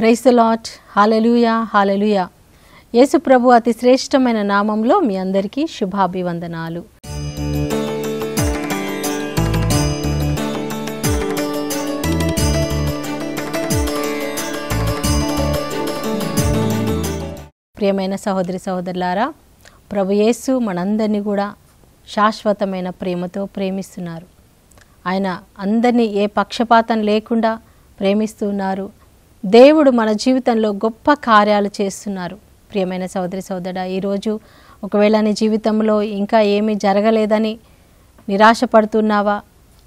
Praise the lord. Hallelujah, hallelujah. Yesu ప్రభు అతి శ్రేష్టమైన నామంలో మీ అందరికీ శుభాభివందనాలు. ప్రియమైన సహోదరి సహోదరులారా, ప్రభు యేసు మనందరినీ కూడా శాశ్వతమైన ప్రేమతో ప్రేమిస్తున్నారు. ఆయన అందరినీ ఏ పక్షపాతం లేకుండా ప్రేమిస్తున్నారు. దేవుడు మన జీవితంలో గొప్ప కార్యాలు చేస్తున్నారు. ప్రియమైన సహోదరి సహోదరుడా, ఈరోజు ఒకవేళ నీ జీవితంలో ఇంకా ఏమీ జరగలేదని నిరాశపడుతున్నావా,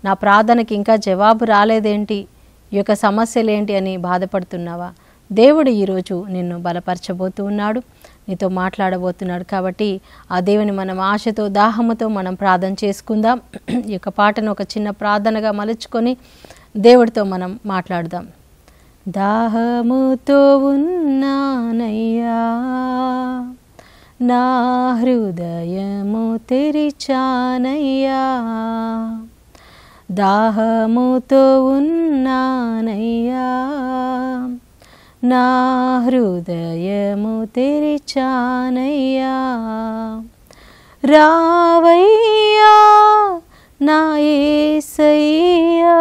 నా ప్రార్థనకి ఇంకా జవాబు రాలేదేంటి, ఈ యొక్క సమస్యలేంటి అని బాధపడుతున్నావా, దేవుడు ఈరోజు నిన్ను బలపరచబోతూ ఉన్నాడు, నీతో మాట్లాడబోతున్నాడు. కాబట్టి ఆ దేవుని మనం ఆశతో దాహముతో మనం ప్రార్థన చేసుకుందాం. ఈ యొక్క పాటను ఒక చిన్న ప్రార్థనగా మలుచుకొని దేవుడితో మనం మాట్లాడదాం. దాహముతో ఉన్నానయ్యా, నా హృదయము తెరిచానయ్యా, దాహముతో ఉన్నానయ్యా, నా హృదయము తెరిచానయ్యా, రావయ్యా నా యేసయ్యా,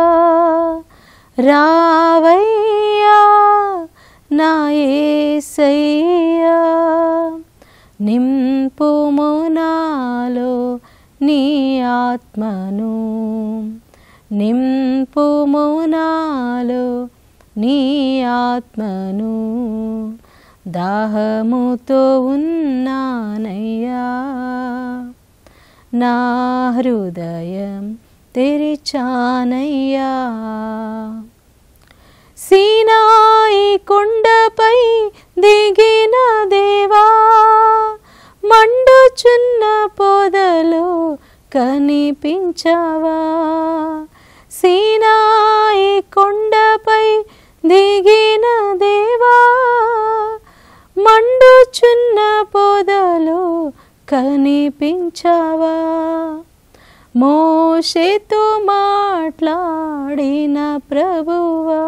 రావయ్యా నా యేసయ్యా, నింపుము నాలో నీ ఆత్మను, నింపుము నాలో నీ ఆత్మను, దాహముతో ఉన్నానయ్యా, నా హృదయం తెరిచానయ్యా. సీనాయి కొండపై దిగిన దేవా, మండుచున్న పొదలో కనిపించావా, సీనాయి కొండపై దిగిన దేవా, మండుచున్న పొదలో కనిపించావా, మోషేతో మాట్లాడిన ప్రభువా,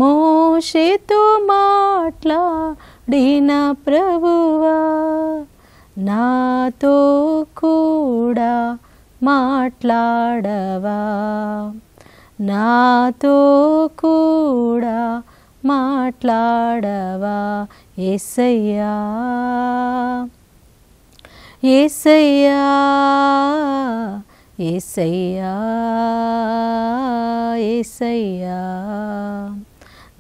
మోషేతో మాట్లాడిన ప్రభువా, నాతో కూడా మాట్లాడవా, నాతో కూడా మాట్లాడవా, యేసయ్యా, యేసయ్యా, యేసయ్యా, యేసయ్యా,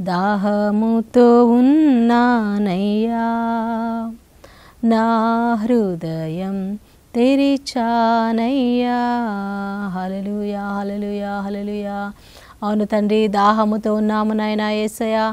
దాహముతో ఉన్నానయ్యా, నా హృదయం తెరిచానయ్యా. హల్లెలూయా, హల్లెలూయా, హల్లెలూయా. అవును తండ్రి, దాహముతో ఉన్నాము నాయనా యేసయ్యా.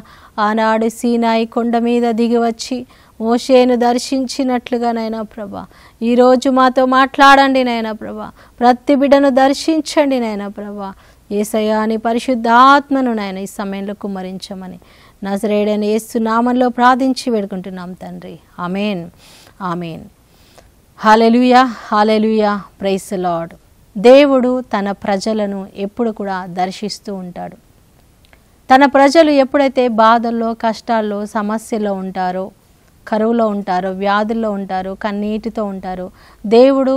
ఆనాడు సీనాయి కొండ మీద దిగి వచ్చి మోషేను దర్శించినట్లుగా నైనా ప్రభా, ఈరోజు మాతో మాట్లాడండి నైనా ప్రభా, ప్రతి బిడ్డను దర్శించండి నైనా ప్రభా. యేసయ్యా నీ పరిశుద్ధాత్మను నాయన ఈ సమయంలో కుమ్మరించమని నజరేయుడైన యేసు నామంలో ప్రార్థించి వేడుకుంటున్నాం తండ్రి. Amen, amen. Hallelujah, hallelujah. Praise the lord. దేవుడు తన ప్రజలను ఎప్పుడు కూడా దర్శిస్తూ ఉంటాడు. తన ప్రజలు ఎప్పుడైతే బాధల్లో, కష్టాల్లో, సమస్యల్లో ఉంటారో, కరువులో ఉంటారో, వ్యాధుల్లో ఉంటారో, కన్నీటితో ఉంటారో, దేవుడు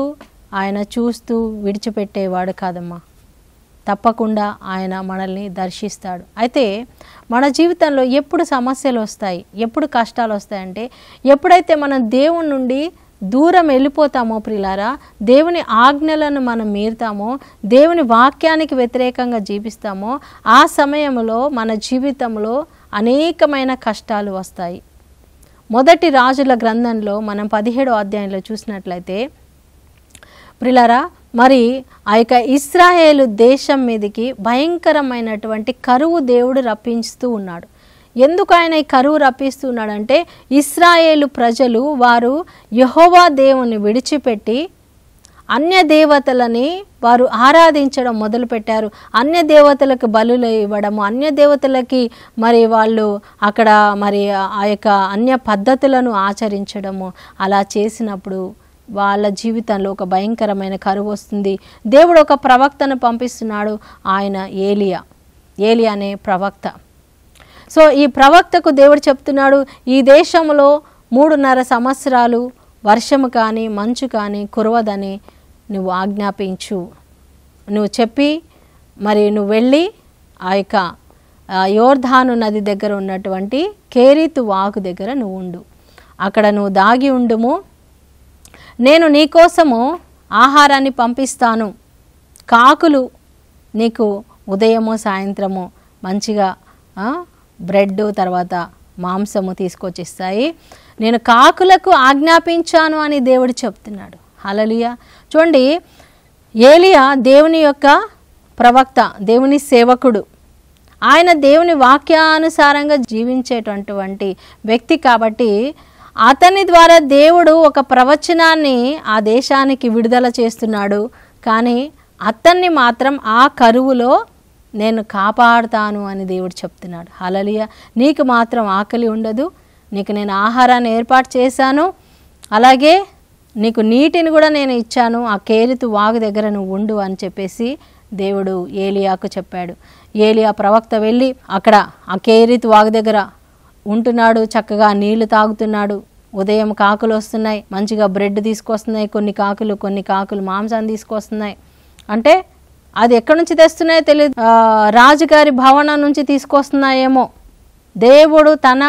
ఆయన చూస్తూ విడిచిపెట్టేవాడు కాదమ్మా. తప్పకుండా ఆయన మనల్ని దర్శిస్తాడు. అయితే మన జీవితంలో ఎప్పుడు సమస్యలు వస్తాయి, ఎప్పుడు కష్టాలు వస్తాయంటే ఎప్పుడైతే మనం దేవుని నుండి దూరం వెళ్ళిపోతామో ప్రియులారా, దేవుని ఆజ్ఞలను మనం మీరుతామో, దేవుని వాక్యానికి వ్యతిరేకంగా జీవిస్తామో, ఆ సమయంలో మన జీవితంలో అనేకమైన కష్టాలు వస్తాయి. మొదటి రాజుల గ్రంథంలో మనం 17వ అధ్యాయంలో చూసినట్లయితే ప్రియులారా, మరి ఆ యొక్క ఇశ్రాయేలు దేశం మీదకి భయంకరమైనటువంటి కరువు దేవుడు రప్పిస్తూ ఉన్నాడు. ఎందుకు ఆయన ఈ కరువు రప్పిస్తున్నాడంటే ఇశ్రాయేలు ప్రజలు వారు యెహోవా దేవుని విడిచిపెట్టి అన్య దేవతలని వారు ఆరాధించడం మొదలుపెట్టారు. అన్య దేవతలకు బలులు ఇవ్వడము, అన్య దేవతలకి మరి వాళ్ళు అక్కడ మరి ఆ యొక్క అన్య పద్ధతులను ఆచరించడము, అలా చేసినప్పుడు వాళ్ళ జీవితంలో ఒక భయంకరమైన కరువు వస్తుంది. దేవుడు ఒక ప్రవక్తను పంపిస్తున్నాడు. ఆయన ఏలియా అనే ప్రవక్త. సో ఈ ప్రవక్తకు దేవుడు చెప్తున్నాడు, ఈ దేశంలో 3.5 సంవత్సరాలు వర్షము కానీ మంచు కానీ కురవదని నువ్వు ఆజ్ఞాపించు, నువ్వు చెప్పి మరి నువ్వు వెళ్ళి ఆ యొక్క యోర్ధాను నది దగ్గర ఉన్నటువంటి కేరీతు వాగు దగ్గర నువ్వు ఉండు, అక్కడ నువ్వు దాగి ఉండుము, నేను నీకోసము ఆహారాన్ని పంపిస్తాను, కాకులు నీకు ఉదయము సాయంత్రము మంచిగా బ్రెడ్ తర్వాత మాంసము తీసుకొచ్చిస్తాయి, నేను కాకులకు ఆజ్ఞాపించాను అని దేవుడు చెప్తున్నాడు. హల్లెలూయా. చూడండి, ఏలియా దేవుని యొక్క ప్రవక్త, దేవుని సేవకుడు, ఆయన దేవుని వాక్యానుసారంగా జీవించేటటువంటి వ్యక్తి కాబట్టి అతని ద్వారా దేవుడు ఒక ప్రవచనాన్ని ఆ దేశానికి విడుదల చేస్తున్నాడు. కానీ అతన్ని మాత్రం ఆ కరువులో నేను కాపాడుతాను అని దేవుడు చెప్తున్నాడు. హల్లెలూయా. నీకు మాత్రం ఆకలి ఉండదు, నీకు నేను ఆహారాన్ని ఏర్పాటు చేశాను, అలాగే నీకు నీటిని కూడా నేను ఇచ్చాను, ఆ కేరీతు వాగు దగ్గర నువ్వు ఉండు అని చెప్పేసి దేవుడు ఏలియాకు చెప్పాడు. ఏలియా ప్రవక్త వెళ్ళి అక్కడ ఆ కేరీతు వాగు దగ్గర ఉంటున్నాడు, చక్కగా నీళ్లు తాగుతున్నాడు. ఉదయం కాకులు వస్తున్నాయి, మంచిగా బ్రెడ్ తీసుకొస్తున్నాయి, కొన్ని కాకులు మాంసాన్ని తీసుకొస్తున్నాయి. అంటే అది ఎక్కడి నుంచి తెస్తున్నాయో తెలియదు, రాజుగారి భవనం నుంచి తీసుకొస్తున్నాయేమో. దేవుడు తన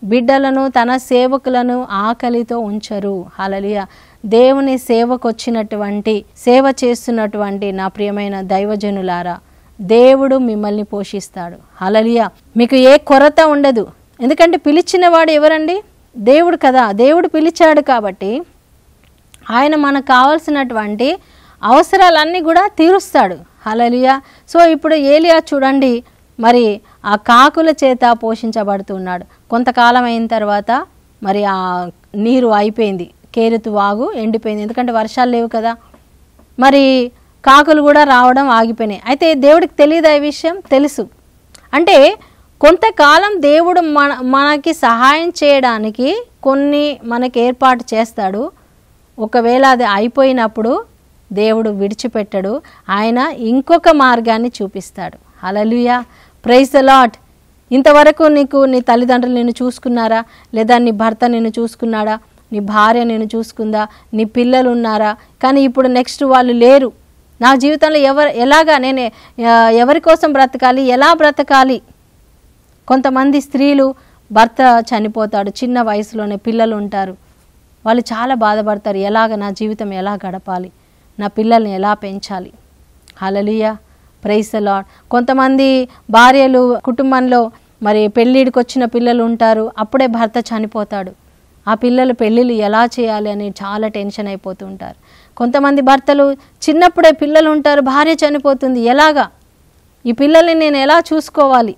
బిడ్డలను తన సేవకులను ఆకలితో ఉంచరు. హల్లెలూయా. దేవుని సేవకొచ్చినటువంటి సేవ చేస్తున్నటువంటి నా ప్రియమైన దైవజనులారా, దేవుడు మిమ్మల్ని పోషిస్తాడు. హల్లెలూయా. మీకు ఏ కొరత ఉండదు. ఎందుకంటే పిలిచిన వాడు ఎవరండి? దేవుడు కదా. దేవుడు పిలిచాడు కాబట్టి ఆయన మనకు కావాల్సినటువంటి అవసరాలన్నీ కూడా తీరుస్తాడు. హల్లెలూయా. సో ఇప్పుడు ఏలియా చూడండి, మరి ఆ కాకుల చేత పోషించబడుతున్నాడు. కొంతకాలం అయిన తర్వాత మరి ఆ నీరు అయిపోయింది, కేరీతు వాగు ఎండిపోయింది, ఎందుకంటే వర్షాలు లేవు కదా. మరి కాకులు కూడా రావడం ఆగిపోయినాయి. అయితే దేవుడికి తెలియదు ఈ విషయం, తెలుసు. అంటే కొంతకాలం దేవుడు మనకి సహాయం చేయడానికి కొన్ని మనకి ఏర్పాటు చేస్తాడు. ఒకవేళ అది అయిపోయినప్పుడు దేవుడు విడిచిపెట్టడు, ఆయన ఇంకొక మార్గాన్ని చూపిస్తాడు. హల్లెలూయా. Praise the lord. ఇంతవరకు నీకు నీ తల్లిదండ్రులు నిన్ను చూసుకున్నారా? లేదా నీ భర్త నిన్ను చూసుకున్నాడా? నీ భార్య నిన్ను చూసుకుందా? నీ పిల్లలు ఉన్నారా? కానీ ఇప్పుడు నెక్స్ట్ వాళ్ళు లేరు. నా జీవితంలో ఎలాగా నేను ఎవరి కోసం బ్రతకాలి, ఎలా బ్రతకాలి? కొంతమంది స్త్రీలు భర్త చనిపోతాడు, చిన్న వయసులోనే పిల్లలు ఉంటారు, వాళ్ళు చాలా బాధపడతారు. ఎలాగ నా జీవితం ఎలా గడపాలి, నా పిల్లల్ని ఎలా పెంచాలి? హల్లెలూయా. Praise the lord. కొంతమంది భార్యలు కుటుంబంలో మరి పెళ్ళిడికి వచ్చిన పిల్లలు ఉంటారు, అప్పుడే భర్త చనిపోతాడు, ఆ పిల్లలు పెళ్ళిళ్ళు ఎలా చేయాలి అని చాలా టెన్షన్ అయిపోతూ ఉంటారు. కొంతమంది భర్తలు చిన్నప్పుడే పిల్లలు ఉంటారు, భార్య చనిపోతుంది, ఎలాగా ఈ పిల్లల్ని నేను ఎలా చూసుకోవాలి?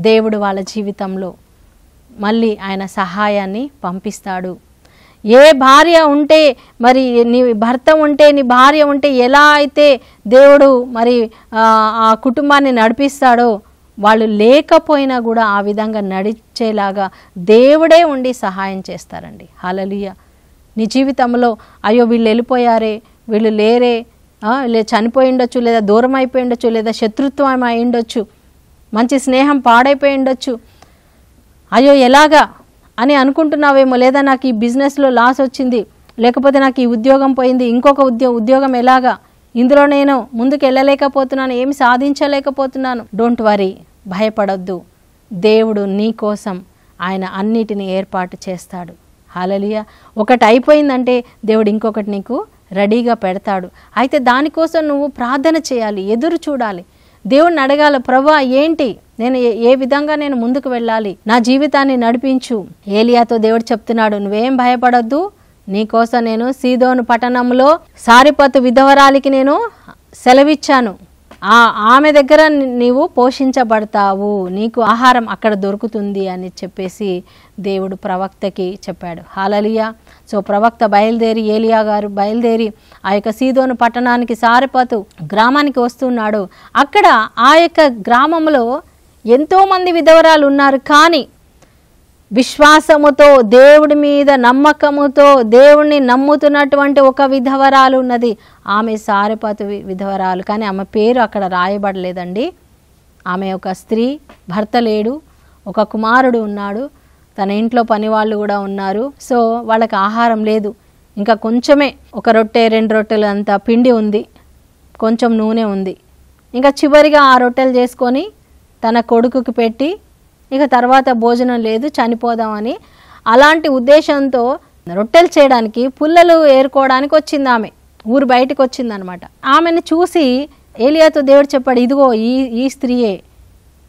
దేవుడు వాళ్ళ జీవితంలో మళ్ళీ ఆయన సహాయాన్ని పంపిస్తాడు. ఏ భార్య ఉంటే మరి నీ భర్త ఉంటే నీ భార్య ఉంటే ఎలా అయితే దేవుడు మరి ఆ కుటుంబాన్ని నడిపిస్తాడో, వాళ్ళు లేకపోయినా కూడా ఆ విధంగా నడిచేలాగా దేవుడే ఉండి సహాయం చేస్తారండి. హల్లెలూయా. నీ జీవితంలో అయ్యో వీళ్ళు వెళ్ళిపోయారే, వీళ్ళు లేరే, లేదా చనిపోయి ఉండొచ్చు, లేదా దూరం అయిపోయి ఉండొచ్చు, లేదా శత్రుత్వం అయి ఉండొచ్చు, మంచి స్నేహం పాడైపోయి ఉండొచ్చు, అయ్యో ఎలాగా అని అనుకుంటున్నావేమో. లేదా నాకు ఈ బిజినెస్లో లాస్ వచ్చింది, లేకపోతే నాకు ఈ ఉద్యోగం పోయింది, ఇంకొక ఉద్యోగం ఎలాగా, ఇందులో నేను ముందుకు వెళ్ళలేకపోతున్నాను, ఏమి సాధించలేకపోతున్నాను. డోంట్ వరీ, భయపడొద్దు. దేవుడు నీ కోసం ఆయన అన్నిటిని ఏర్పాటు చేస్తాడు. హల్లెలూయా. ఒకటి అయిపోయిందంటే దేవుడు ఇంకొకటి నీకు రెడీగా పెడతాడు. అయితే దానికోసం నువ్వు ప్రార్థన చేయాలి, ఎదురు చూడాలి, దేవుడిని అడగాలి, ప్రభువా ఏంటి, నేను ఏ విధంగా నేను ముందుకు వెళ్ళాలి, నా జీవితాన్ని నడిపించు. ఏలియాతో దేవుడు చెప్తున్నాడు, నువ్వేం భయపడొద్దు, నీకోసం నేను సీదోను పట్టణంలో సారిపతు విధవరాలికి నేను సెలవిచ్చాను, ఆమె దగ్గర నీవు పోషించబడతావు, నీకు ఆహారం అక్కడ దొరుకుతుంది అని చెప్పేసి దేవుడు ప్రవక్తకి చెప్పాడు. హల్లెలూయా. సో ప్రవక్త బయలుదేరి, ఏలియా గారు బయలుదేరి ఆ యొక్క సీదోను పట్టణానికి సారిపతు గ్రామానికి వస్తున్నాడు. అక్కడ ఆ యొక్క గ్రామంలో ఎంతోమంది విధవరాలు ఉన్నారు. కానీ విశ్వాసముతో, దేవుడి మీద నమ్మకముతో, దేవుణ్ణి నమ్ముతున్నటువంటి ఒక విధవరాలు ఉన్నది. ఆమె సారిపతు విధవరాలు, కానీ ఆమె పేరు అక్కడ రాయబడలేదండి. ఆమె ఒక స్త్రీ, భర్త లేడు, ఒక కుమారుడు ఉన్నాడు, తన ఇంట్లో పని వాళ్ళు కూడా ఉన్నారు. సో వాళ్ళకి ఆహారం లేదు, ఇంకా కొంచెమే, ఒక రొట్టె 2 రొట్టెలు అంత పిండి ఉంది, కొంచెం నూనె ఉంది. ఇంకా చివరిగా ఆ రొట్టెలు చేసుకొని తన కొడుకుకి పెట్టి ఇక తర్వాత భోజనం లేదు, చనిపోదామని అలాంటి ఉద్దేశంతో రొట్టెలు చేయడానికి పుల్లలు ఏరుకోవడానికి వచ్చింది ఆమె. ఊరు బయటకు వచ్చిందనమాట. ఆమెను చూసి ఏలియాతో దేవుడు చెప్పాడు, ఇదిగో ఈ స్త్రీయే,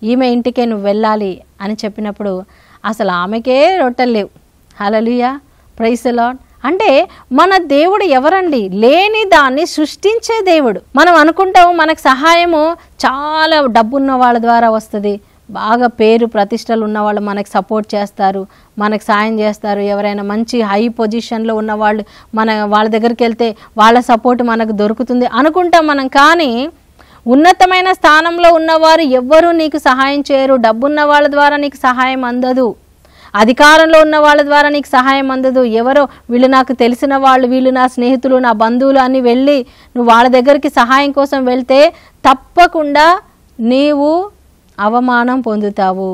ఈమె ఇంటికే నువ్వు వెళ్ళాలి అని చెప్పినప్పుడు అసలు ఆమెకే రొట్టెలు లేవు. హల్లెలూయా, ప్రైజ్ ది లార్డ్. అంటే మన దేవుడు ఎవరండి? లేని దాన్ని సృష్టించే దేవుడు. మనం అనుకుంటాము మనకు సహాయము చాలా డబ్బున్న వాళ్ళ ద్వారా వస్తుంది, బాగా పేరు ప్రతిష్టలు ఉన్నవాళ్ళు మనకు సపోర్ట్ చేస్తారు, మనకు సాయం చేస్తారు. ఎవరైనా మంచి హై పొజిషన్లో ఉన్నవాళ్ళు వాళ్ళ దగ్గరికి వెళ్తే వాళ్ళ సపోర్ట్ మనకు దొరుకుతుంది అనుకుంటాం మనం. కానీ ఉన్నతమైన స్థానంలో ఉన్నవారు ఎవ్వరూ నీకు సహాయం చేయరు. డబ్బున్న వాళ్ళ ద్వారా నీకు సహాయం అందదు, అధికారంలో ఉన్న వాళ్ళ ద్వారా నీకు సహాయం అందదు. ఎవరో వీళ్ళు నాకు తెలిసిన వాళ్ళు, వీళ్ళు నా స్నేహితులు, నా బంధువులు అని వెళ్ళి నువ్వు వాళ్ళ దగ్గరికి సహాయం కోసం వెళ్తే తప్పకుండా నీవు అవమానం పొందుతావు.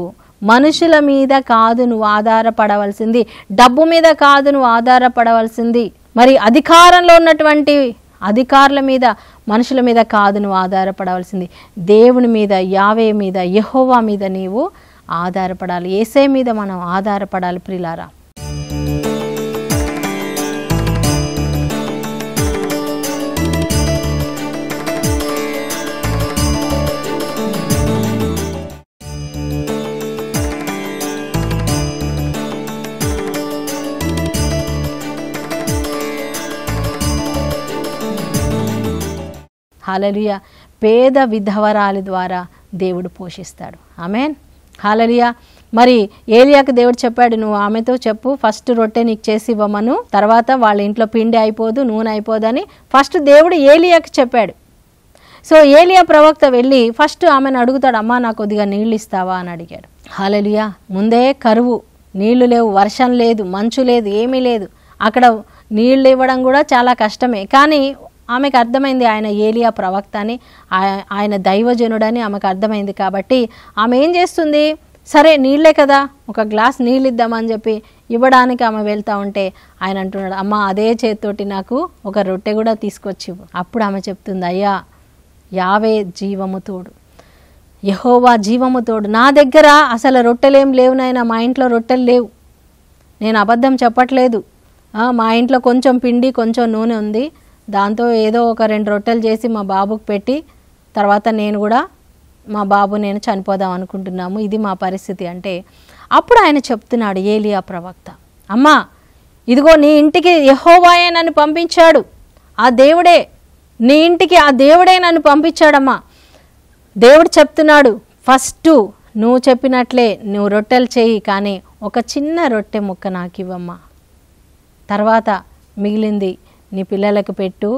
మనుషుల మీద కాదు నువ్వు ఆధారపడవలసింది, డబ్బు మీద కాదు నువ్వు ఆధారపడవలసింది. మరి అధికారంలో ఉన్నటువంటి అధికారుల మీద, మనుషుల మీద కాదు నువ్వు ఆధారపడవలసింది, దేవుని మీద, యావే మీద, యెహోవా మీద నీవు ఆధారపడాలి. యేసే మీద మనం ఆధారపడాలి ప్రియులారా. హల్లెలూయా. పేద విధవరాలి ద్వారా దేవుడు పోషిస్తాడు. ఆమేన్, హల్లెలూయా. మరి ఏలియాకు దేవుడు చెప్పాడు, నువ్వు ఆమెతో చెప్పు, ఫస్ట్ రొట్టె నీకు చేసి ఇవ్వమను, తర్వాత వాళ్ళ ఇంట్లో పిండి అయిపోదు, నూనె అయిపోదని ఫస్ట్ దేవుడు ఏలియాకు చెప్పాడు. సో ఏలియా ప్రవక్త వెళ్ళి ఫస్ట్ ఆమెను అడుగుతాడు, అమ్మా నాకు కొద్దిగా నీళ్ళు ఇస్తావా అని అడిగాడు. హల్లెలూయా. ముందే కరువు, నీళ్లు లేవు, వర్షం లేదు, మంచు లేదు, ఏమీ లేదు. అక్కడ నీళ్ళు ఇవ్వడం కూడా చాలా కష్టమే. కానీ ఆమెకు అర్థమైంది ఆయన ఏలియా ప్రవక్త అని, ఆయన దైవజనుడని ఆమెకు అర్థమైంది. కాబట్టి ఆమె ఏం చేస్తుంది, సరే నీళ్ళే కదా, ఒక గ్లాస్ నీళ్ళు ఇద్దామని చెప్పి ఇవ్వడానికి ఆమె వెళ్తూ ఉంటే ఆయన అంటున్నాడు, అమ్మ అదే చేతితోటి నాకు ఒక రొట్టె కూడా తీసుకొచ్చి. అప్పుడు ఆమె చెప్తుంది, అయ్యా యావే జీవము తోడు, యెహోవా జీవము తోడు, నా దగ్గర అసలు రొట్టెలేం లేవు నాయనా, మా ఇంట్లో రొట్టెలు లేవు, నేను అబద్ధం చెప్పట్లేదు. మా ఇంట్లో కొంచెం పిండి కొంచెం నూనె ఉంది, దాంతో ఏదో ఒక 2 రొట్టెలు చేసి మా బాబుకు పెట్టి తర్వాత నేను కూడా మా బాబు నేను చనిపోదాం అనుకుంటున్నాము, ఇది మా పరిస్థితి అంటే అప్పుడు ఆయన చెప్తున్నాడు ఏలియా ప్రవక్త, అమ్మా ఇదిగో నీ ఇంటికి యెహోవాయే నన్ను పంపించాడు, ఆ దేవుడే నీ ఇంటికి, ఆ దేవుడే నన్ను పంపించాడమ్మా. దేవుడు చెప్తున్నాడు, ఫస్ట్ నువ్వు చెప్పినట్లే నువ్వు రొట్టెలు చేయి, కానీ ఒక చిన్న రొట్టె ముక్క నాకు ఇవ్వమ్మా, తర్వాత మిగిలింది నీ పిల్లలకు పెట్టు,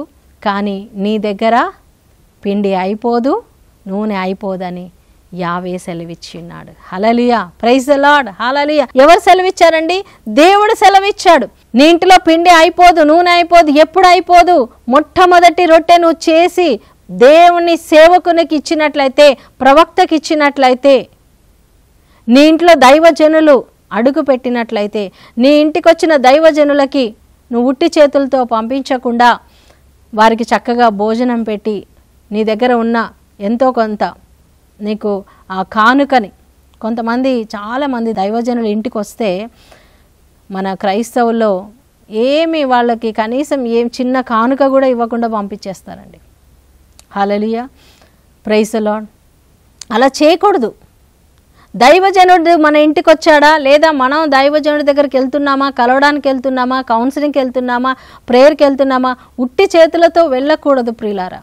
కానీ నీ దగ్గర పిండి అయిపోదు, నూనె అయిపోదని యావే సెలవిచ్చున్నాడు. హల్లెలూయా, ప్రైజ్ ది లార్డ్, హల్లెలూయా. ఎవరు సెలవిచ్చారండి? దేవుడు సెలవిచ్చాడు. నీ ఇంట్లో పిండి అయిపోదు, నూనె అయిపోదు. ఎప్పుడు అయిపోదు? మొట్టమొదటి రొట్టె నువ్వు చేసి దేవుని సేవకునికి ఇచ్చినట్లయితే, ప్రవక్తకి ఇచ్చినట్లయితే, నీ ఇంట్లో దైవజనులు అడుగు పెట్టినట్లయితే, నీ ఇంటికి వచ్చిన దైవజనులకి నువ్వు ఉట్టి చేతులతో పంపించకుండా వారికి చక్కగా భోజనం పెట్టి నీ దగ్గర ఉన్న ఎంతో కొంత నీకు ఆ కానుకని, కొంతమంది చాలామంది దైవజనులు ఇంటికి వస్తే మన క్రైస్తవుల్లో ఏమి వాళ్ళకి కనీసం ఏం చిన్న కానుక కూడా ఇవ్వకుండా పంపించేస్తారండి. హల్లెలూయా, ప్రైజ్ ది లార్డ్. అలా చేయకూడదు. దైవజనుడు మన ఇంటికి వచ్చాడా, లేదా మనం దైవజనుడి దగ్గరికి వెళ్తున్నామా, కలవడానికి వెళ్తున్నామా, కౌన్సిలింగ్కి వెళ్తున్నామా, ప్రేయర్కి వెళ్తున్నామా, ఉట్టి చేతులతో వెళ్ళకూడదు ప్రియులారా.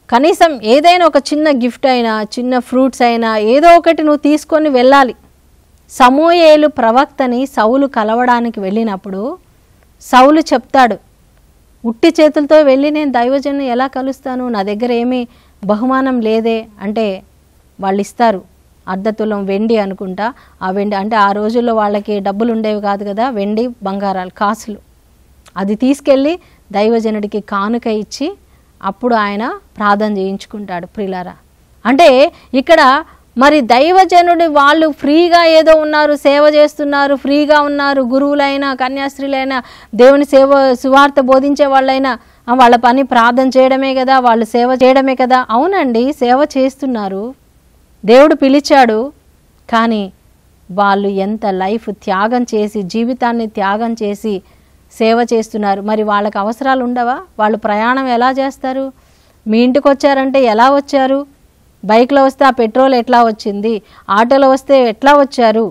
కనీసం ఏదైనా ఒక చిన్న గిఫ్ట్ అయినా, చిన్న ఫ్రూట్స్ అయినా ఏదో ఒకటి నువ్వు తీసుకొని వెళ్ళాలి. సమూయేలు ప్రవక్తని సౌలు కలవడానికి వెళ్ళినప్పుడు సౌలు చెప్తాడు, ఉట్టి చేతులతో వెళ్ళి నేను దైవజనుని ఎలా కలుస్తాను, నా దగ్గర ఏమీ బహుమానం లేదే అంటే వాళ్ళు ఇస్తారు. 1/2 తులం వెండి అనుకుంటా, ఆ వెండి అంటే ఆ రోజుల్లో వాళ్ళకి డబ్బులు ఉండేవి కాదు కదా, వెండి బంగారాలు కాసులు, అది తీసుకెళ్ళి దైవజనుడికి కానుక ఇచ్చి అప్పుడు ఆయన ప్రార్థన చేయించుకుంటాడు ప్రియులారా. అంటే ఇక్కడ మరి దైవజనుడి వాళ్ళు ఫ్రీగా ఏదో ఉన్నారు, సేవ చేస్తున్నారు, ఫ్రీగా ఉన్నారు. గురువులైనా కన్యాస్త్రీలైనా దేవుని సువార్త బోధించే వాళ్ళైనా వాళ్ళ పని ప్రార్థన చేయడమే కదా, వాళ్ళు సేవ చేయడమే కదా. అవునండి, సేవ చేస్తున్నారు, దేవుడు పిలిచాడు. కానీ వాళ్ళు ఎంత లైఫ్ త్యాగం చేసి, జీవితాన్ని త్యాగం చేసి సేవ చేస్తున్నారు. మరి వాళ్ళకి అవసరాలు ఉండవా? వాళ్ళు ప్రయాణం ఎలా చేస్తారు? మీ ఇంటికి వచ్చారంటే ఎలా వచ్చారు? బైక్లో వస్తే ఆ పెట్రోల్ ఎట్లా వచ్చింది, ఆటోలో వస్తే ఎట్లా వచ్చారు?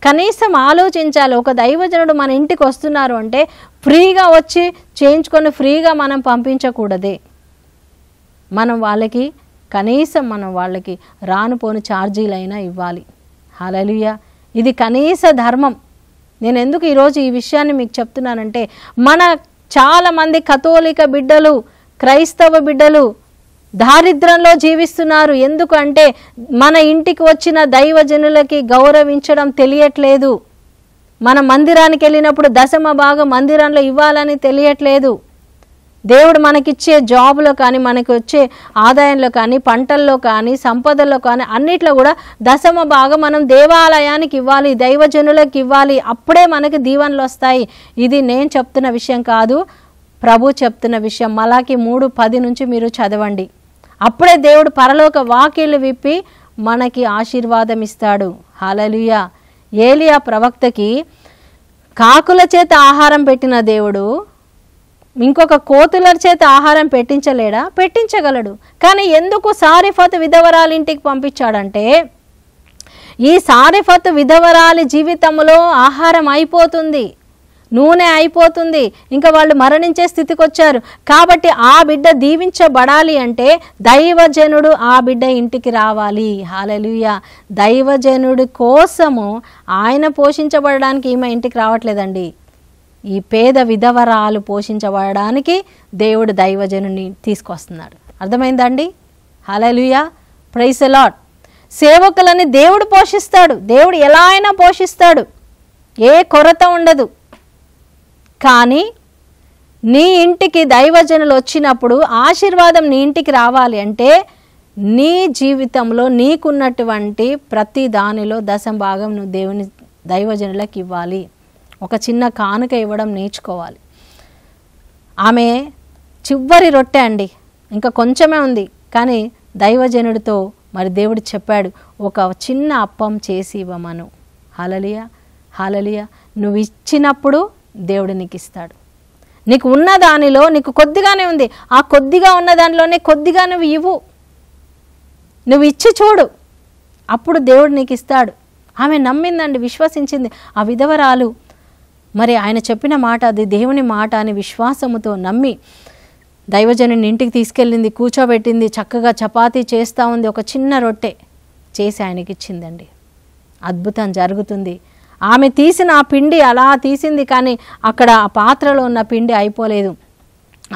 కనీసం ఆలోచించాలి. ఒక దైవజనుడు మన ఇంటికి వస్తున్నారు అంటే ఫ్రీగా వచ్చి చేయించుకొని ఫ్రీగా మనం పంపించకూడదే. మనం వాళ్ళకి కనీసం వాళ్ళకి రానుపోని ఛార్జీలైనా ఇవ్వాలి. హల్లెలూయా! ఇది కనీస ధర్మం. నేను ఎందుకు ఈరోజు ఈ విషయాన్ని మీకు చెప్తున్నానంటే, మన చాలామంది కథోలిక బిడ్డలు, క్రైస్తవ బిడ్డలు దారిద్రంలో జీవిస్తున్నారు. ఎందుకంటే మన ఇంటికి వచ్చిన దైవజనులకి గౌరవించడం తెలియట్లేదు. మన మందిరానికి వెళ్ళినప్పుడు దశమ భాగం మందిరంలో ఇవ్వాలని తెలియట్లేదు. దేవుడు మనకిచ్చే జాబ్లో కానీ, మనకి వచ్చే ఆదాయంలో కానీ, పంటల్లో కానీ, సంపదల్లో కానీ అన్నిట్లో కూడా దశమ భాగం మనం దేవాలయానికి ఇవ్వాలి, దైవజనులకు ఇవ్వాలి. అప్పుడే మనకి దీవెనలు వస్తాయి. ఇది నేను చెప్తున్న విషయం కాదు, ప్రభు చెప్తున్న విషయం. మలాకి 3:10 నుంచి మీరు చదవండి. అప్పుడే దేవుడు పరలోక వాకిళ్ళు విప్పి మనకి ఆశీర్వాదం ఇస్తాడు. హల్లెలూయా! ఏలియా ప్రవక్తకి కాకుల చేత ఆహారం పెట్టిన దేవుడు ఇంకొక కోతుల చేత ఆహారం పెట్టించలేడా? పెట్టించగలడు. కానీ ఎందుకు సారెఫతు విధవరాలి ఇంటికి పంపించాడంటే, ఈ సారెఫతు విధవరాలి జీవితంలో ఆహారం అయిపోతుంది, నూనె అయిపోతుంది, ఇంకా వాళ్ళు మరణించే స్థితికి వచ్చారు. కాబట్టి ఆ బిడ్డ దీవించబడాలి అంటే దైవజనుడు ఆ బిడ్డ ఇంటికి రావాలి. హల్లెలూయా! దైవజనుడి కోసము ఆయన పోషించబడడానికి ఈమె ఇంటికి రావట్లేదండి. ఈ పేద విధవరాలు పోషించబడడానికి దేవుడు దైవజనుని తీసుకొస్తున్నాడు. అర్థమైందండి? హల్లెలూయా! Praise the lord. సేవకులని దేవుడు పోషిస్తాడు. దేవుడు ఎలా అయినా పోషిస్తాడు, ఏ కొరత ఉండదు. కానీ నీ ఇంటికి దైవజనులు వచ్చినప్పుడు ఆశీర్వాదం నీ ఇంటికి రావాలి అంటే నీ జీవితంలో నీకున్నటువంటి ప్రతి దానిలో దశమ భాగం నువ్వు దేవుని దైవజనులకు ఇవ్వాలి. ఒక చిన్న కానుక ఇవ్వడం నేర్చుకోవాలి. ఆమె చివరి రొట్టె అండి, ఇంకా కొంచెమే ఉంది. కానీ దైవజనుడితో మరి దేవుడు చెప్పాడు, ఒక చిన్న అప్పం చేసి ఇవ్వమను. హల్లెలూయా! హల్లెలూయా! నువ్వు ఇచ్చినప్పుడు దేవుడు నీకు ఇస్తాడు. నీకు ఉన్న దానిలో నీకు కొద్దిగానే ఉంది, ఆ కొద్దిగా ఉన్న దానిలోనే కొద్దిగా నువ్వు ఇవ్వు, నువ్వు ఇచ్చి చూడు, అప్పుడు దేవుడు నీకు ఇస్తాడు. ఆమె నమ్మిందండి, విశ్వసించింది. ఆ విధవరాలు మరి ఆయన చెప్పిన మాట అది దేవుని మాట అని విశ్వాసముతో నమ్మి దైవజనుని ఇంటికి తీసుకెళ్ళింది, కూర్చోబెట్టింది, చక్కగా చపాతీ చేస్తూ ఉంది, ఒక చిన్న రొట్టె చేసి ఆయనకి ఇచ్చిందండి. అద్భుతం జరుగుతుంది. ఆమె తీసిన ఆ పిండి అలా తీసింది, కానీ అక్కడ ఆ పాత్రలో ఉన్న పిండి అయిపోలేదు.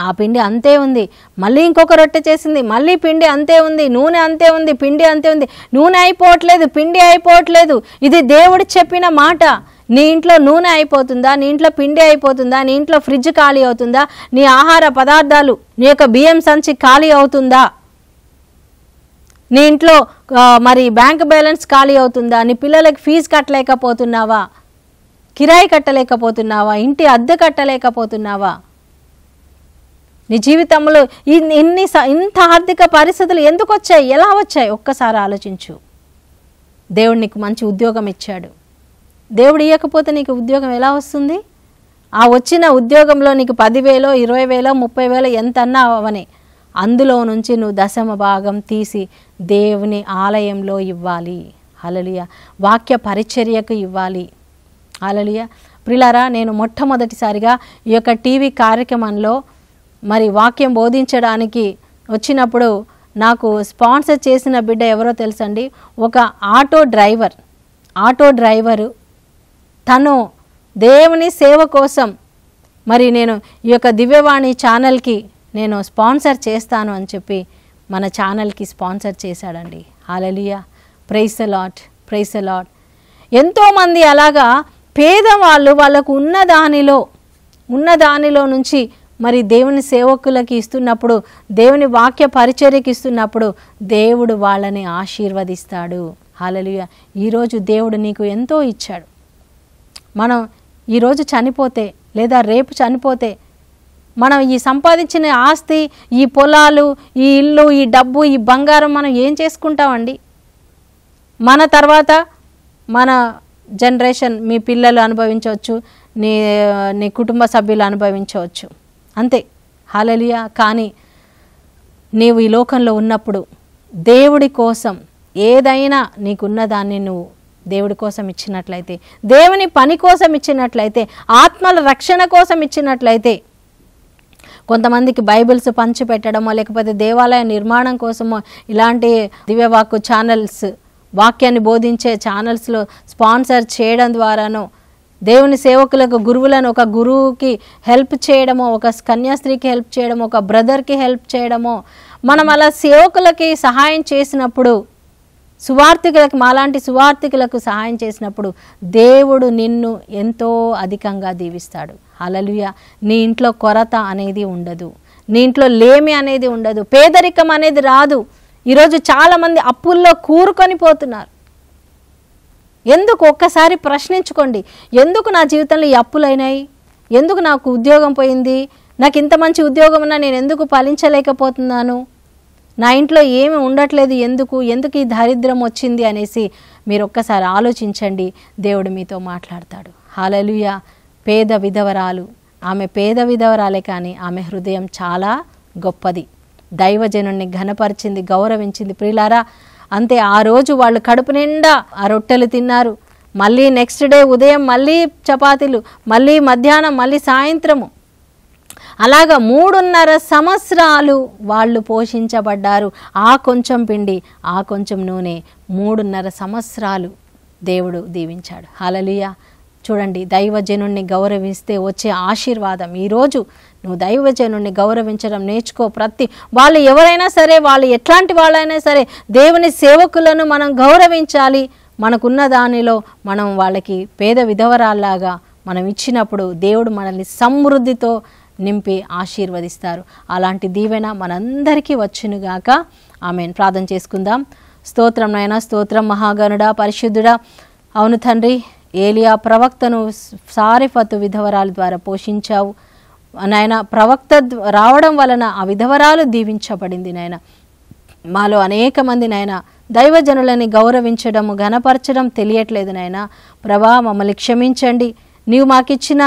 ఆ పిండి అంతే ఉంది. మళ్ళీ ఇంకొక రొట్టె చేసింది, మళ్ళీ పిండి అంతే ఉంది, నూనె అంతే ఉంది, పిండి అంతే ఉంది. నూనె అయిపోవట్లేదు, పిండి అయిపోవట్లేదు. ఇది దేవుడు చెప్పిన మాట. నీ ఇంట్లో నూనె అయిపోతుందా? నీ ఇంట్లో పిండి అయిపోతుందా? నీ ఇంట్లో ఫ్రిడ్జ్ ఖాళీ అవుతుందా? నీ ఆహార పదార్థాలు, నీ యొక్క బియ్యం సంచి ఖాళీ అవుతుందా? నీ ఇంట్లో మరి బ్యాంక్ బ్యాలెన్స్ ఖాళీ అవుతుందా? నీ పిల్లలకి ఫీజు కట్టలేకపోతున్నావా? కిరాయి కట్టలేకపోతున్నావా? ఇంటి అద్దె కట్టలేకపోతున్నావా? నీ జీవితంలో ఇంత ఆర్థిక పరిస్థితులు ఎందుకు వచ్చాయి? ఎలా వచ్చాయి? ఒక్కసారి ఆలోచించు. దేవుడు నీకు మంచి ఉద్యోగం ఇచ్చాడు. దేవుడు ఇవ్వకపోతే నీకు ఉద్యోగం ఎలా వస్తుంది? ఆ వచ్చిన ఉద్యోగంలో నీకు 10,000, 20,000, 30,000 ఎంత అన్నా అవని, అందులో నుంచి నువ్వు దశమ భాగం తీసి దేవుని ఆలయంలో ఇవ్వాలి. హల్లెలూయా! వాక్య పరిచర్యకు ఇవ్వాలి. హల్లెలూయా! ప్రియులారా, నేను మొట్టమొదటిసారిగా ఈ యొక్క టీవీ కార్యక్రమంలో మరి వాక్యం బోధించడానికి వచ్చినప్పుడు నాకు స్పాన్సర్ చేసిన బిడ్డ ఎవరో తెలుసండి? ఒక ఆటో డ్రైవరు. తను దేవుని సేవ కోసం మరి నేను ఈ యొక్క దివ్యవాణి ఛానల్కి నేను స్పాన్సర్ చేస్తాను అని చెప్పి మన ఛానల్కి స్పాన్సర్ చేశాడండి. Hallelujah! Praise the lord, praise the lord. ఎంతోమంది అలాగా పేదవాళ్ళు వాళ్ళకు ఉన్న దానిలో నుంచి మరి దేవుని సేవకులకి ఇస్తున్నప్పుడు, దేవుని వాక్య పరిచర్యకి ఇస్తున్నప్పుడు దేవుడు వాళ్ళని ఆశీర్వదిస్తాడు. హల్లెలూయా. ఈరోజు దేవుడు నీకు ఎంతో ఇచ్చాడు. మనం ఈరోజు చనిపోతే లేదా రేపు చనిపోతే మనం ఈ సంపాదించిన ఆస్తి, ఈ పొలాలు, ఈ ఇల్లు, ఈ డబ్బు, ఈ బంగారం మనం ఏం చేసుకుంటామండి? మన తర్వాత మన జనరేషన్, మీ పిల్లలు అనుభవించవచ్చు, నీ కుటుంబ సభ్యులు అనుభవించవచ్చు, అంతే. హల్లెలూయా. కానీ నీవు ఈ లోకంలో ఉన్నప్పుడు దేవుడి కోసం ఏదైనా నీకున్న దాన్ని నువ్వు దేవుడి కోసం ఇచ్చినట్లయితే, దేవుని పని కోసం ఇచ్చినట్లయితే, ఆత్మల రక్షణ కోసం ఇచ్చినట్లయితే, కొంతమందికి బైబిల్స్ పంచి పెట్టడమో లేకపోతే దేవాలయ నిర్మాణం కోసమో ఇలాంటి దివ్యవాక్కు ఛానల్స్, వాక్యాన్ని బోధించే ఛానల్స్లో స్పాన్సర్ చేయడం ద్వారానో, దేవుని సేవకులకు గురువులను ఒక గురువుకి హెల్ప్ చేయడమో, ఒక కన్యాస్త్రీకి హెల్ప్ చేయడమో, ఒక బ్రదర్కి హెల్ప్ చేయడమో, మనం అలా సేవకులకి సహాయం చేసినప్పుడు, సువార్థికులకు, మాలాంటి సువార్థికులకు సహాయం చేసినప్పుడు దేవుడు నిన్ను ఎంతో అధికంగా దీవిస్తాడు. హల్లెలూయా. నీ ఇంట్లో కొరత అనేది ఉండదు, నీ ఇంట్లో లేమి అనేది ఉండదు, పేదరికం అనేది రాదు. ఈరోజు చాలామంది అప్పుల్లో కూరుకొని పోతున్నారు. ఎందుకు? ఒక్కసారి ప్రశ్నించుకోండి. ఎందుకు నా జీవితంలో ఈ అప్పులైనాయి? ఎందుకు నాకు ఉద్యోగం పోయింది? నాకు ఇంత మంచి ఉద్యోగం ఉన్నా నేను ఎందుకు ఫలించలేకపోతున్నాను? నా ఇంట్లో ఏమి ఉండట్లేదు, ఎందుకు ఈ దారిద్ర్యం వచ్చింది అనేసి మీరు ఒక్కసారి ఆలోచించండి. దేవుడు మీతో మాట్లాడతాడు. హల్లెలూయా. పేద విధవరాలు, ఆమె పేద విధవరాలే కానీ ఆమె హృదయం చాలా గొప్పది. దైవజనుణ్ణి ఘనపరిచింది, గౌరవించింది. ప్రియులారా, అంతే. ఆ రోజు వాళ్ళు కడుపు నిండా ఆ రొట్టెలు తిన్నారు. మళ్ళీ నెక్స్ట్ డే ఉదయం మళ్ళీ చపాతీలు, మళ్ళీ మధ్యాహ్నం, మళ్ళీ సాయంత్రము, అలాగా 3.5 సంవత్సరాలు వాళ్ళు పోషించబడ్డారు. ఆ కొంచెం పిండి, ఆ కొంచెం నూనె, 3.5 సంవత్సరాలు దేవుడు దీవించాడు. హల్లెలూయా. చూడండి, దైవజనుణ్ణి గౌరవిస్తే వచ్చే ఆశీర్వాదం. ఈరోజు నువ్వు దైవజనుణ్ణి గౌరవించడం నేర్చుకో. వాళ్ళు ఎవరైనా సరే, వాళ్ళు ఎట్లాంటి వాళ్ళైనా సరే, దేవుని సేవకులను మనం గౌరవించాలి. మనకున్న దానిలో మనం వాళ్ళకి పేద విధవరాల్లాగా మనం ఇచ్చినప్పుడు దేవుడు మనల్ని సమృద్ధితో నింపి ఆశీర్వదిస్తారు. అలాంటి దీవెన మనందరికీ వచ్చునుగాక. ఆమేన్. ప్రార్థన చేసుకుందాం. స్తోత్రం నాయనా, స్తోత్రం మహాగణుడా, పరిశుద్ధుడా. అవును తండ్రి, ఏలియా ప్రవక్తను సారెఫతు విధవరాల ద్వారా పోషించావు నాయన. ప్రవక్త రావడం వలన ఆ విధవరాలు దీవించబడింది నాయన. మాలో అనేక మంది నాయన దైవజనులని గౌరవించడము, ఘనపరచడం తెలియట్లేదు నాయన. ప్రభా, మమ్మల్ని క్షమించండి. నీవు మాకిచ్చిన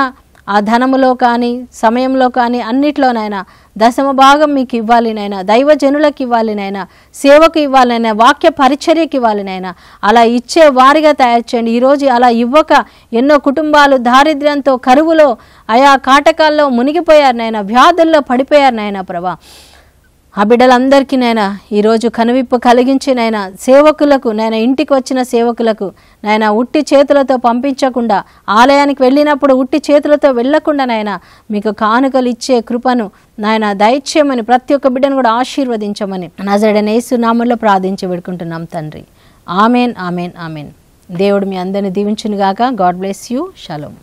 ఆ ధనములో కానీ, సమయంలో కానీ, అన్నిట్లోనైనా 10వ భాగం మీకు ఇవ్వాలి నాయన. దైవజనులకు ఇవ్వాలి నాయన, సేవకు ఇవ్వాలి నాయన, వాక్య పరిచర్యకి ఇవ్వాలి నాయన. అలా ఇచ్చే వారిగా తయారు చేయండి. ఈరోజు అలా ఇవ్వక ఎన్నో కుటుంబాలు దారిద్ర్యంతో, కరువులో, ఆయా కాటకాల్లో మునిగిపోయారు నాయన, వ్యాధుల్లో పడిపోయారు నాయన. ప్రభా, ఆ బిడ్డలందరికీ నాయన ఈరోజు కనువిప్పు కలిగించి నాయన, సేవకులకు నాయన, ఇంటికి వచ్చిన సేవకులకు నాయన ఉట్టి చేతులతో పంపించకుండా, ఆలయానికి వెళ్ళినప్పుడు ఉట్టి చేతులతో వెళ్ళకుండా నాయన మీకు కానుకలు ఇచ్చే కృపను నాయన దయచేయమని, ప్రతి ఒక్క బిడ్డను కూడా ఆశీర్వదించమని నజరేయుడైన యేసు నామములో ప్రార్థించి వేడుకుంటున్నాం తండ్రి. Amen, amen, amen. దేవుడు మీ అందరిని దీవించునుగాక. God bless you. షలోమ్.